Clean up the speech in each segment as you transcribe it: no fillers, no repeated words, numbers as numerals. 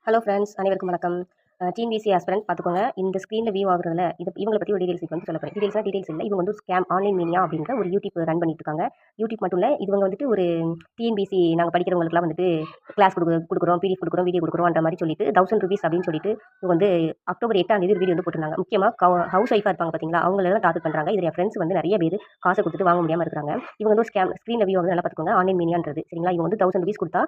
Hello friends, அனைவருக்கும் வணக்கம். TNPSC aspirant பார்த்துக்கோங்க. இந்த ஸ்க்ரீனில் வியூ ஆகுறதுல இவங்கள பற்றி ஒரு டீடைல்ஸ் வந்து சொல்ல போகிறேன். டீடைல்ஸ் இல்லை, இவங்க வந்து ஸ்கேம் ஆன்லைன் மீனியா அப்படின்ற ஒரு யூடியூப் ரன் பண்ணிட்டு இருக்காங்க. யூடியூப் மட்டும் இல்லை, இவங்க வந்துட்டு ஒரு டிஎன்பிஎஸ்சி நாங்கள் படிக்கிறவங்களுக்குலாம் வந்துட்டு கிளாஸ் கொடுக்குறோம், பிடிஎஃப் கொடுக்குறோம், வீடியோ கொடுக்குறோன்ற மாதிரி சொல்லிட்டு ₹1000 அப்படின்னு சொல்லிட்டு இவங்க வந்து அக்டோபர் 8ஆம் தேதி ஒரு வீடியோ வந்து போட்டிருந்தாங்க. முக்கியமாக ஹவுஸ் ஒய்ஃபாக இருப்பாங்க பார்த்தீங்களா, அவங்களெல்லாம் டார்கெட் பண்ணுறாங்க. இது என் ஃப்ரெண்ட்ஸ் வந்து நிறைய பேர் காசை கொடுத்துட்டு வாங்க முடியாமல் இருக்காங்க. இவங்க வந்து ஒரு ஸ்க்ரீனில் வியூ வந்து நல்லா பார்த்துக்கோங்க. ஆன்லைன் மீனியான்றது சரிங்களா. இவங்க வந்து ₹1000 கொடுத்தா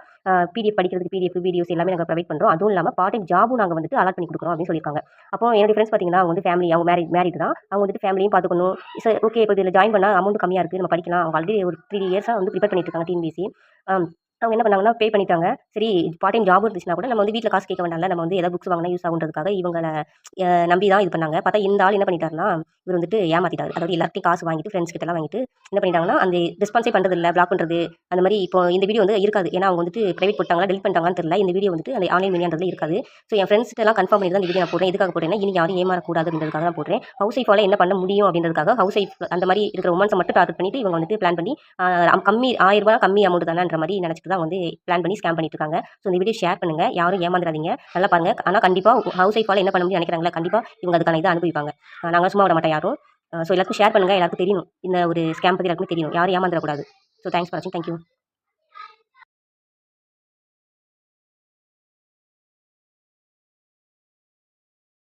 பிடிஎஃப் படிக்கிறதுக்கு பிடிஎஃப் வீடியோஸ் எல்லாமே நாங்கள் ப்ரொவைட் பண்ணுறோம். அதுவும் இல்லாமல் பார்ட் டைம் ஜாபும் நாங்கள் வந்துட்டு அலாட் பண்ணி கொடுக்குறோம் அப்படின்னு சொல்லியிருக்காங்க. அப்போ என்னோட ஃப்ரெண்ட்ஸ் பார்த்தீங்கன்னா, அவங்க வந்து ஃபேமிலி, அவங்க மேரிட் தான். அவங்க வந்துட்டு ஃபேமிலியும் பார்த்துக்கணும். சரி, ஓகே, இப்போ இதில் ஜாயின் பண்ணால் அமௌண்ட் கம்மியாக இருக்குது, நம்ம படிக்கலாம். அவங்க ஆல்ரெடி ஒரு 3 இயர்ஸாக வந்து ப்ரிப்பேர் பண்ணிட்டு இருக்காங்க டிஎன்பிஎஸ்சி. அவங்க என்ன பண்ணாங்கன்னா, பே பண்ணிட்டாங்க. சரி, பார்ட் டைம் ஜாப் இருந்துச்சுன்னா கூட நம்ம வந்து வீட்டில் காசு கேட்க வேண்டாம்ல, நம்ம வந்து ஏதாவது புக்ஸ் வாங்கினா யூஸ் ஆகுன்றதுக்காக இவங்கள நம்பி தான் இது பண்ணாங்க. பார்த்தா இந்த ஆள் என்ன பண்ணிட்டாருன்னா, இவர் வந்துட்டு ஏமாத்திட்டாரு. அதாவது எல்லாத்தையும் காசு வாங்கிட்டு ஃப்ரெண்ட்ஸ் கிட்டலாம் வாங்கிட்டு என்ன பண்ணிட்டாங்கன்னா, அந்த ரெஸ்பான்ஸே பண்ணுறது இல்லை, பிளாக் பண்ணுறது அந்த மாதிரி. இப்போ இந்த வீடியோ வந்து இருக்காது, ஏன்னா அவங்க வந்துட்டு பிரைவேட் போட்டாங்களா டெலிட் பண்ணிட்டாங்கன்னு தெரியல. இந்த வீடியோ வந்துட்டு அந்த ஆன்லைன் மீடியான்றதுல இருக்காது. ஸோ என் ஃப்ரெண்ட்ஸ்ட்டெல்லாம் கன்ஃபார்ம் பண்ணி தான் இந்த வீடியோ நான் போடுறேன். எதுக்காக போடுறேன்னா, இனி யாரும் ஏமாறக்கூடாது அப்படின்றதுக்காக தான் போடுறேன். ஹவுஸ் ஒய்ஃபால் என்ன பண்ண முடியும் அப்படின்றதுக்காக ஹவுஸ் ஒய்ஃப் அந்த மாதிரி இருக்கிற உமன்ஸை மட்டும் டார்கெட் பண்ணிட்டு இவங்க வந்துட்டு பிளான் பண்ணி கம்மி ₹1000 கம்மி அமௌண்ட் தானேன்ற மாதிரி நினச்சிட்டு தான் வந்து பிளான் பண்ணி ஸ்கேம் பண்ணிட்டு இருக்காங்க. ஸோ இந்த வீடியோ ஷேர் பண்ணுங்க, யாரும் ஏமாந்துடாதீங்க. நல்லா பாருங்க. ஆனால் கண்டிப்பாக ஹவுஸ் ஒய்ஃபால் என்ன பண்ண முடியும் நினைக்கிறாங்களா, கண்டிப்பாக இவங்க அதுக்கான இதை அனுபவிப்பாங்க. நாங்கள் சும்மா விட மாட்டோம் யாரும். ஸோ எல்லாருக்கும் ஷேர் பண்ணுங்க, எல்லாருக்கும் தெரியணும், இந்த ஒரு ஸ்கேம் பற்றி எல்லாருக்குமே தெரியணும், யாரும் ஏமாந்துடக்கூடாது. ஸோ தேங்க்ஸ் ஃபார் வாட்சிங். தேங்க்யூ.